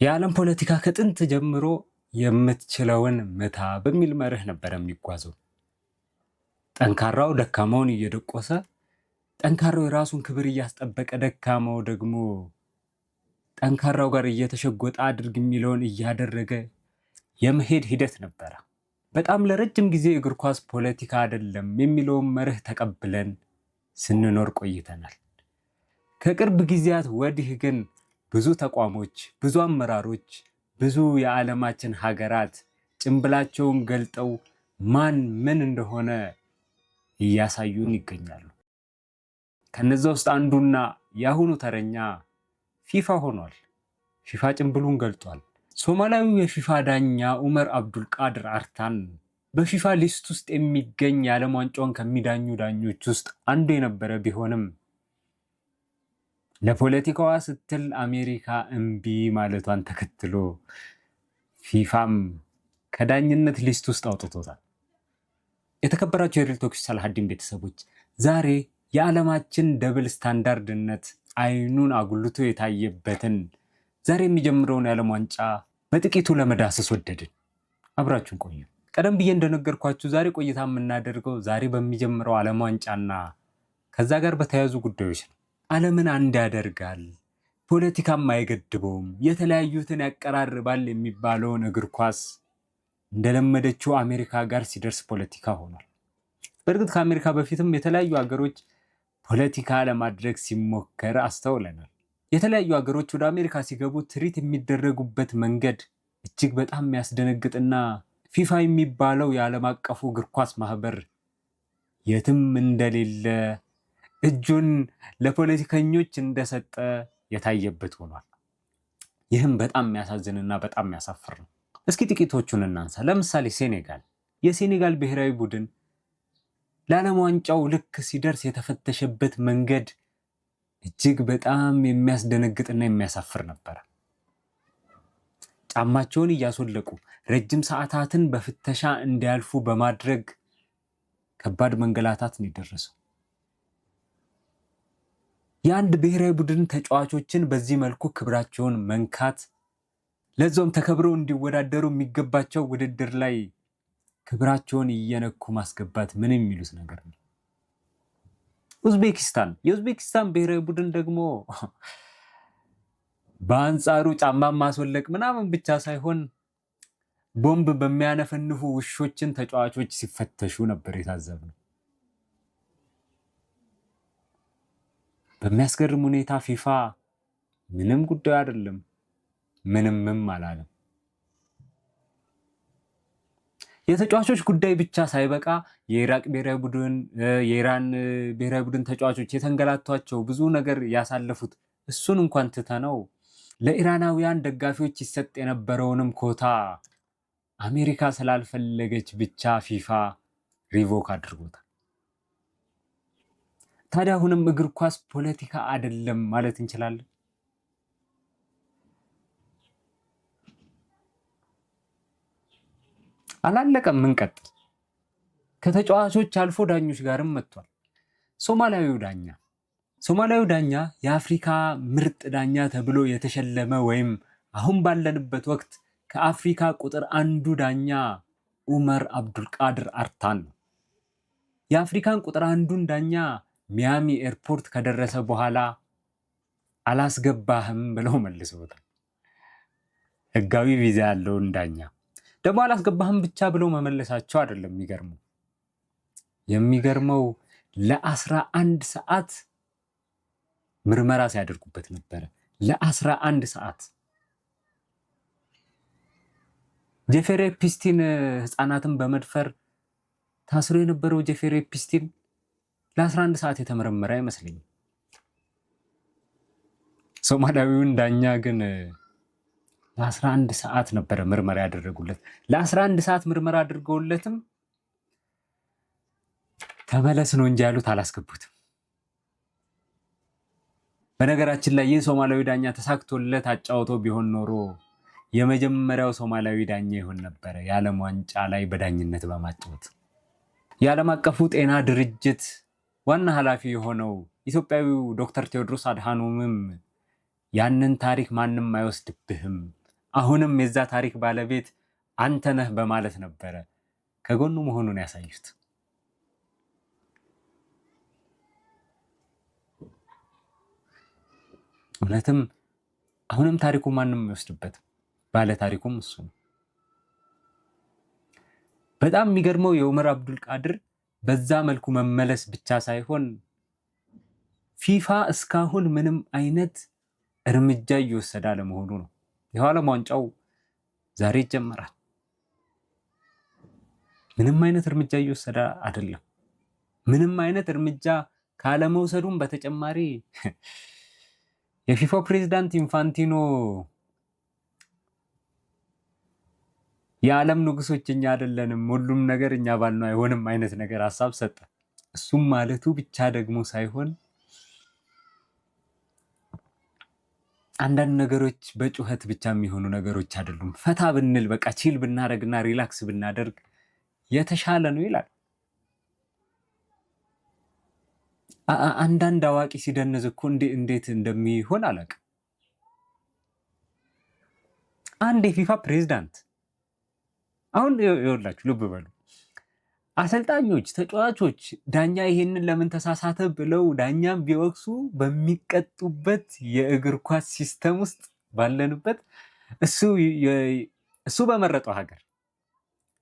የዓለም ፖለቲካ ከጥንት ጀምሮ የምትችለውን ምታ በሚል መርህ ነበር የሚጓዘው። ጠንካራው ደካማውን እየደቆሰ፣ ጠንካራው የራሱን ክብር እያስጠበቀ፣ ደካማው ደግሞ ጠንካራው ጋር እየተሸጎጠ አድርግ የሚለውን እያደረገ የመሄድ ሂደት ነበረ። በጣም ለረጅም ጊዜ እግር ኳስ ፖለቲካ አይደለም የሚለውን መርህ ተቀብለን ስንኖር ቆይተናል። ከቅርብ ጊዜያት ወዲህ ግን ብዙ ተቋሞች፣ ብዙ አመራሮች፣ ብዙ የዓለማችን ሀገራት ጭንብላቸውን ገልጠው ማን ምን እንደሆነ እያሳዩን ይገኛሉ። ከነዛ ውስጥ አንዱና የአሁኑ ተረኛ ፊፋ ሆኗል። ፊፋ ጭንብሉን ገልጧል። ሶማሊያዊው የፊፋ ዳኛ ኡመር አብዱል ቃድር አርታን በፊፋ ሊስት ውስጥ የሚገኝ የዓለም ዋንጫውን ከሚዳኙ ዳኞች ውስጥ አንዱ የነበረ ቢሆንም ለፖለቲካዋ ስትል አሜሪካ እምቢ ማለቷን ተከትሎ ፊፋም ከዳኝነት ሊስት ውስጥ አውጥቶታል። የተከበራቸው የሪል ቶክስ ሳላሀዲን ቤተሰቦች፣ ዛሬ የዓለማችን ደብል ስታንዳርድነት አይኑን አጉልቶ የታየበትን ዛሬ የሚጀምረውን የዓለም ዋንጫ በጥቂቱ ለመዳሰስ ወደድን። አብራችሁን ቆዩ። ቀደም ብዬ እንደነገርኳችሁ ዛሬ ቆይታ የምናደርገው ዛሬ በሚጀምረው ዓለም ዋንጫና ከዛ ጋር በተያያዙ ጉዳዮች ነው። ዓለምን አንድ ያደርጋል፣ ፖለቲካም አይገድበውም፣ የተለያዩትን ያቀራርባል የሚባለውን እግር ኳስ እንደለመደችው አሜሪካ ጋር ሲደርስ ፖለቲካ ሆኗል። በእርግጥ ከአሜሪካ በፊትም የተለያዩ ሀገሮች ፖለቲካ ለማድረግ ሲሞከር አስተውለናል። የተለያዩ ሀገሮች ወደ አሜሪካ ሲገቡ ትሪት የሚደረጉበት መንገድ እጅግ በጣም የሚያስደነግጥና ፊፋ የሚባለው የዓለም አቀፉ እግር ኳስ ማህበር የትም እንደሌለ እጁን ለፖለቲከኞች እንደሰጠ የታየበት ሆኗል። ይህም በጣም የሚያሳዝንና በጣም የሚያሳፍር ነው። እስኪ ጥቂቶቹን እናንሳ። ለምሳሌ ሴኔጋል። የሴኔጋል ብሔራዊ ቡድን ለዓለም ዋንጫው ልክ ሲደርስ የተፈተሸበት መንገድ እጅግ በጣም የሚያስደነግጥና የሚያሳፍር ነበር። ጫማቸውን እያስወለቁ ረጅም ሰዓታትን በፍተሻ እንዲያልፉ በማድረግ ከባድ መንገላታት ነው የደረሰው። የአንድ ብሔራዊ ቡድን ተጫዋቾችን በዚህ መልኩ ክብራቸውን መንካት፣ ለዛውም ተከብረው እንዲወዳደሩ የሚገባቸው ውድድር ላይ ክብራቸውን እየነኩ ማስገባት ምን የሚሉት ነገር ነው? ኡዝቤኪስታን። የኡዝቤኪስታን ብሔራዊ ቡድን ደግሞ በአንጻሩ ጫማ ማስወለቅ ምናምን ብቻ ሳይሆን ቦምብ በሚያነፈንፉ ውሾችን ተጫዋቾች ሲፈተሹ ነበር የታዘብነው። በሚያስገርም ሁኔታ ፊፋ ምንም ጉዳዩ አይደለም፣ ምንምም አላለም። የተጫዋቾች ጉዳይ ብቻ ሳይበቃ የኢራቅ ብሔራዊ ቡድን፣ የኢራን ብሔራዊ ቡድን ተጫዋቾች የተንገላቷቸው ብዙ ነገር ያሳለፉት እሱን እንኳን ትተነው ለኢራናውያን ደጋፊዎች ይሰጥ የነበረውንም ኮታ አሜሪካ ስላልፈለገች ብቻ ፊፋ ሪቮክ አድርጎታል። ታዲያ አሁንም እግር ኳስ ፖለቲካ አይደለም ማለት እንችላለን? አላለቀም፣ እንቀጥል። ከተጫዋቾች አልፎ ዳኞች ጋርም መጥቷል። ሶማሊያዊው ዳኛ የአፍሪካ ምርጥ ዳኛ ተብሎ የተሸለመ ወይም አሁን ባለንበት ወቅት ከአፍሪካ ቁጥር አንዱ ዳኛ ኡመር አብዱል ቃድር አርታን ነው። የአፍሪካን ቁጥር አንዱን ዳኛ ሚያሚ ኤርፖርት ከደረሰ በኋላ አላስገባህም ብለው መልሰውታል። ህጋዊ ቪዛ ያለውን ዳኛ ደግሞ አላስገባህም ብቻ ብለው መመለሳቸው አይደለም የሚገርመው ለ11 ሰዓት ምርመራ ሲያደርጉበት ነበረ። ለ11 ሰዓት ጄፌሪ ኤፕስቲን ህፃናትን በመድፈር ታስሮ የነበረው ጄፌሪ ኤፕስቲን ለ11 ሰዓት የተመረመረ አይመስለኝም። ሶማሊያዊውን ዳኛ ግን ለ11 ሰዓት ነበረ ምርመራ ያደረጉለት። ለ11 ሰዓት ምርመራ አድርገውለትም ተመለስ ነው እንጂ ያሉት አላስገቡትም። በነገራችን ላይ ይህ ሶማሊያዊ ዳኛ ተሳክቶለት አጫውቶ ቢሆን ኖሮ የመጀመሪያው ሶማሊያዊ ዳኛ ይሆን ነበረ የዓለም ዋንጫ ላይ በዳኝነት በማጫወት። የዓለም አቀፉ ጤና ድርጅት ዋና ኃላፊ የሆነው ኢትዮጵያዊው ዶክተር ቴዎድሮስ አድሃኖምም ያንን ታሪክ ማንም አይወስድብህም፣ አሁንም የዛ ታሪክ ባለቤት አንተ ነህ በማለት ነበረ ከጎኑ መሆኑን ያሳዩት። እውነትም አሁንም ታሪኩ ማንም የሚወስድበት ባለ ታሪኩም እሱ ነው። በጣም የሚገርመው የዑመር አብዱል ቃድር በዛ መልኩ መመለስ ብቻ ሳይሆን ፊፋ እስካሁን ምንም አይነት እርምጃ እየወሰደ አለመሆኑ ነው። የዓለም ዋንጫው ዛሬ ይጀመራል። ምንም አይነት እርምጃ እየወሰደ አይደለም። ምንም አይነት እርምጃ ካለመውሰዱም በተጨማሪ የፊፋው ፕሬዝዳንት ኢንፋንቲኖ የዓለም ንጉሶች እኛ አይደለንም፣ ሁሉም ነገር እኛ ባልነው አይሆንም አይነት ነገር ሀሳብ ሰጠ። እሱም ማለቱ ብቻ ደግሞ ሳይሆን አንዳንድ ነገሮች በጩኸት ብቻ የሚሆኑ ነገሮች አይደሉም። ፈታ ብንል በቃ ቺል ብናደርግና ሪላክስ ብናደርግ የተሻለ ነው ይላል። አንዳንድ አዋቂ ሲደነዝ እኮ እንዴት እንደሚሆን አላውቅም። አንድ የፊፋ ፕሬዝዳንት አሁን ይኸውላችሁ ልብ በሉ፣ አሰልጣኞች፣ ተጫዋቾች ዳኛ ይሄንን ለምን ተሳሳተ ብለው ዳኛም ቢወቅሱ በሚቀጡበት የእግር ኳስ ሲስተም ውስጥ ባለንበት እሱ በመረጠው ሀገር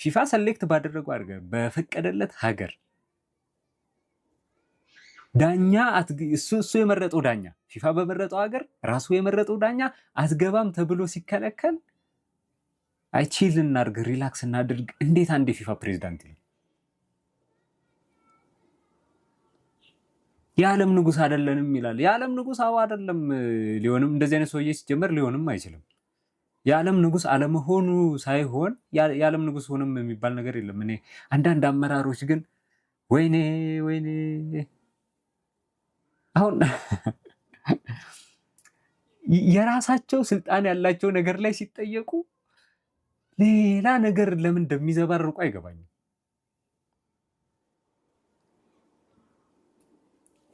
ፊፋ ሰሌክት ባደረገው ሀገር በፈቀደለት ሀገር ዳኛ እሱ የመረጠው ዳኛ ፊፋ በመረጠው ሀገር ራሱ የመረጠው ዳኛ አትገባም ተብሎ ሲከለከል አይቺል እናድርግ ሪላክስ እናድርግ እንዴት አንድ የፊፋ ፕሬዝዳንት ይላል? የዓለም ንጉስ አይደለንም ይላል። የዓለም ንጉስ አዎ አይደለም፣ ሊሆንም እንደዚህ አይነት ሰውዬ ሲጀመር ሊሆንም አይችልም። የዓለም ንጉስ አለመሆኑ ሳይሆን የዓለም ንጉስ ሆንም የሚባል ነገር የለም። እኔ አንዳንድ አመራሮች ግን ወይኔ አሁን የራሳቸው ስልጣን ያላቸው ነገር ላይ ሲጠየቁ ሌላ ነገር ለምን እንደሚዘባርቁ አይገባኝም።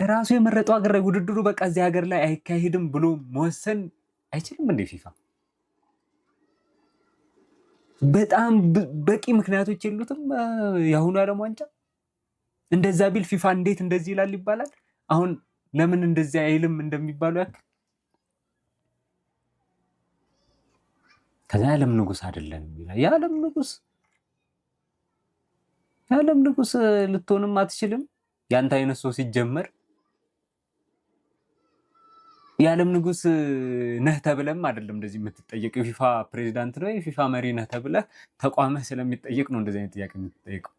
ራሱ የመረጠው ሀገር ላይ ውድድሩ በቃ እዚህ ሀገር ላይ አይካሄድም ብሎ መወሰን አይችልም እንዴ ፊፋ? በጣም በቂ ምክንያቶች የሉትም? የአሁኑ የዓለም ዋንጫ እንደዛ ቢል ፊፋ እንዴት እንደዚህ ይላል ይባላል። አሁን ለምን እንደዚህ አይልም እንደሚባሉ ያክል ከዛ የዓለም ንጉስ አይደለንም ይላል። የዓለም ንጉስ ልትሆንም አትችልም። ያንተ አይነት ሰው ሲጀመር የዓለም ንጉስ ነህ ተብለም አይደለም እንደዚህ የምትጠየቀው። የፊፋ ፕሬዝዳንት ነው የፊፋ መሪ ነህ ተብለህ ተቋምህ ስለሚጠየቅ ነው እንደዚህ አይነት ጥያቄ የምትጠየቀው።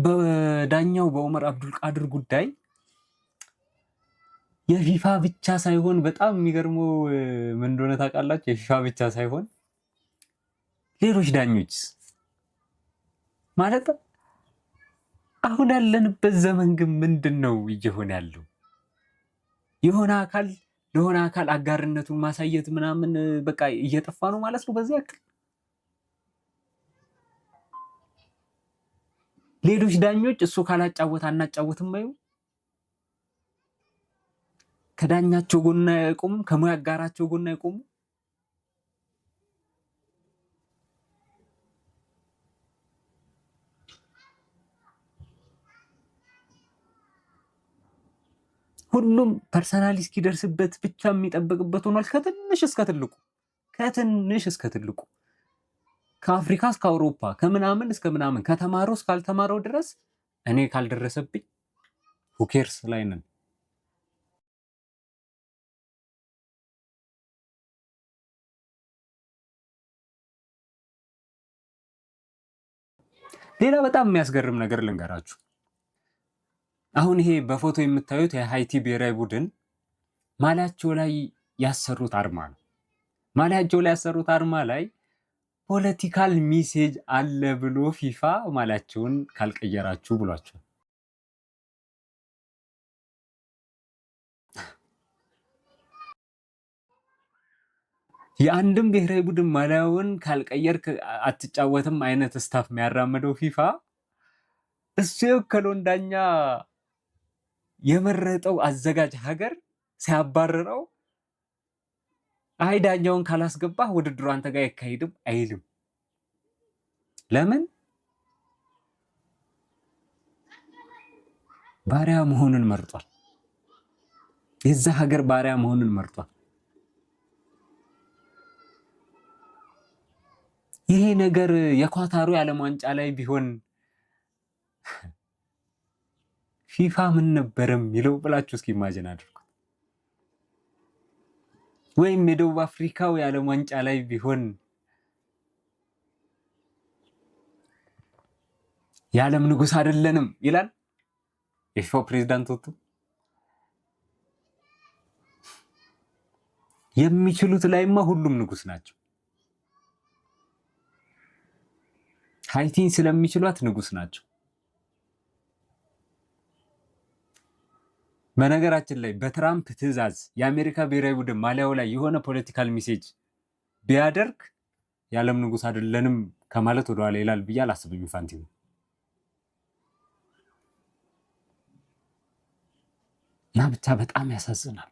በዳኛው በዑመር አብዱል ቃድር ጉዳይ የፊፋ ብቻ ሳይሆን በጣም የሚገርመው ምን እንደሆነ ታውቃላችሁ? የፊፋ ብቻ ሳይሆን ሌሎች ዳኞች ማለት አሁን ያለንበት ዘመን ግን ምንድን ነው እየሆነ ያለው? የሆነ አካል ለሆነ አካል አጋርነቱን ማሳየት ምናምን በቃ እየጠፋ ነው ማለት ነው። በዚህ ያክል ሌሎች ዳኞች እሱ ካላጫወት አናጫወትም አይው ከዳኛቸው ጎን አይቆሙም፣ ከሙያ አጋራቸው ጎን አይቆሙም። ሁሉም ፐርሰናሊ እስኪደርስበት ብቻ የሚጠበቅበት ሆኗል። ከትንሽ እስከ ትልቁ ከአፍሪካ እስከ አውሮፓ ከምናምን እስከ ምናምን ከተማረው እስካልተማረው ድረስ እኔ ካልደረሰብኝ ሁኬርስ ላይ ነን። ሌላ በጣም የሚያስገርም ነገር ልንገራችሁ። አሁን ይሄ በፎቶ የምታዩት የሃይቲ ብሔራዊ ቡድን ማሊያቸው ላይ ያሰሩት አርማ ነው። ማሊያቸው ላይ ያሰሩት አርማ ላይ ፖለቲካል ሚሴጅ አለ ብሎ ፊፋ ማሊያቸውን ካልቀየራችሁ ብሏቸው። የአንድም ብሔራዊ ቡድን ማሊያውን ካልቀየር አትጫወትም አይነት ስታፍ የሚያራምደው ፊፋ እሱ የወከለውን ዳኛ የመረጠው አዘጋጅ ሀገር ሲያባረረው አይ ዳኛውን ካላስገባህ ውድድሩ አንተ ጋር አይካሄድም አይልም። ለምን? ባሪያ መሆኑን መርጧል። የዛ ሀገር ባሪያ መሆኑን መርጧል። ይሄ ነገር የኳታሩ የዓለም ዋንጫ ላይ ቢሆን ፊፋ ምን ነበረም ይለው ብላችሁ እስኪ ኢማጂን አድርጉት። ወይም የደቡብ አፍሪካው የዓለም ዋንጫ ላይ ቢሆን የዓለም ንጉስ አይደለንም ይላል የፊፋው ፕሬዝዳንት ወጥቶ። የሚችሉት ላይማ ሁሉም ንጉስ ናቸው። ሃይቲን ስለሚችሏት ንጉስ ናቸው። በነገራችን ላይ በትራምፕ ትዕዛዝ የአሜሪካ ብሔራዊ ቡድን ማሊያው ላይ የሆነ ፖለቲካል ሜሴጅ ቢያደርግ የዓለም ንጉስ አይደለንም ከማለት ወደኋላ ይላል ብዬ አላስብም ኢንፋንቲኖ። እና ብቻ በጣም ያሳዝናል።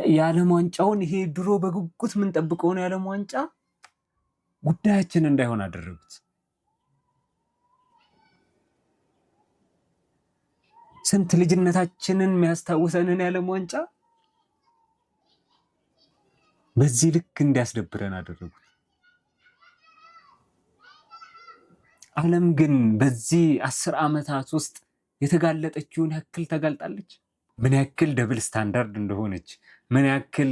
የዓለም ዋንጫውን ይሄ ድሮ በጉጉት ምን ጠብቀው ነው የዓለም ዋንጫ ጉዳያችን እንዳይሆን አደረጉት። ስንት ልጅነታችንን የሚያስታውሰንን የዓለም ዋንጫ በዚህ ልክ እንዲያስደብረን አደረጉት። ዓለም ግን በዚህ 10 ዓመታት ውስጥ የተጋለጠችውን ያክል ተጋልጣለች። ምን ያክል ደብል ስታንዳርድ እንደሆነች፣ ምን ያክል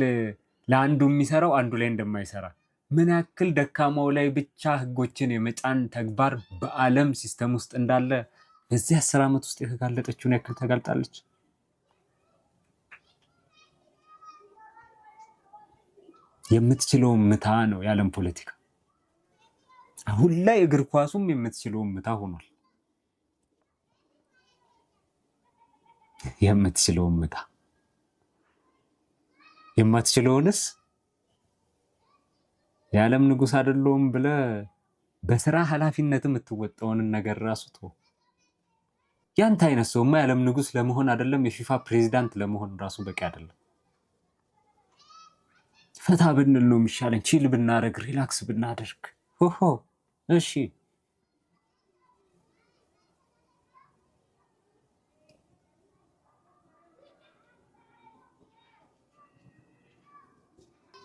ለአንዱ የሚሰራው አንዱ ላይ እንደማይሰራ፣ ምን ያክል ደካማው ላይ ብቻ ህጎችን የመጫን ተግባር በዓለም ሲስተም ውስጥ እንዳለ በዚህ 10 ዓመት ውስጥ የተጋለጠችውን ያክል ተጋልጣለች። የምትችለውን ምታ ነው የዓለም ፖለቲካ። አሁን ላይ እግር ኳሱም የምትችለውን ምታ ሆኗል። የምትችለውን ምታ፣ የማትችለውንስ የዓለም ንጉስ አይደለሁም ብለህ በስራ ኃላፊነት የምትወጣውን ነገር ራሱ ተው። ያንተ አይነት ሰውማ የዓለም ንጉስ ለመሆን አይደለም የፊፋ ፕሬዝዳንት ለመሆን ራሱ በቂ አይደለም። ፈታ ብንል ነው የሚሻለን። ቺል ብናደርግ፣ ሪላክስ ብናደርግ። ሆሆ እሺ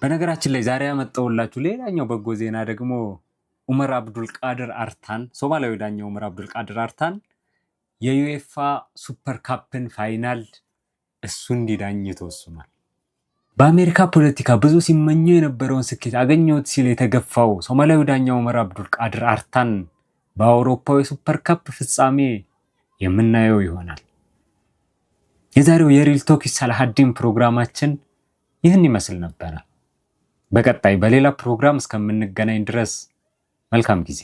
በነገራችን ላይ ዛሬ ያመጣሁላችሁ ሌላኛው በጎ ዜና ደግሞ ዑመር አብዱልቃድር አርታን፣ ሶማሊያዊ ዳኛው ዑመር አብዱልቃድር አርታን የዩኤፋ ሱፐር ካፕን ፋይናል እሱ እንዲዳኝ ተወስኗል። በአሜሪካ ፖለቲካ ብዙ ሲመኘው የነበረውን ስኬት አገኘሁት ሲል የተገፋው ሶማሊያዊ ዳኛው ዑመር አብዱልቃድር አርታን በአውሮፓዊ ሱፐር ካፕ ፍጻሜ የምናየው ይሆናል። የዛሬው የሪል ቶክ ሳላሀዲን ፕሮግራማችን ይህን ይመስል ነበረ። በቀጣይ በሌላ ፕሮግራም እስከምንገናኝ ድረስ መልካም ጊዜ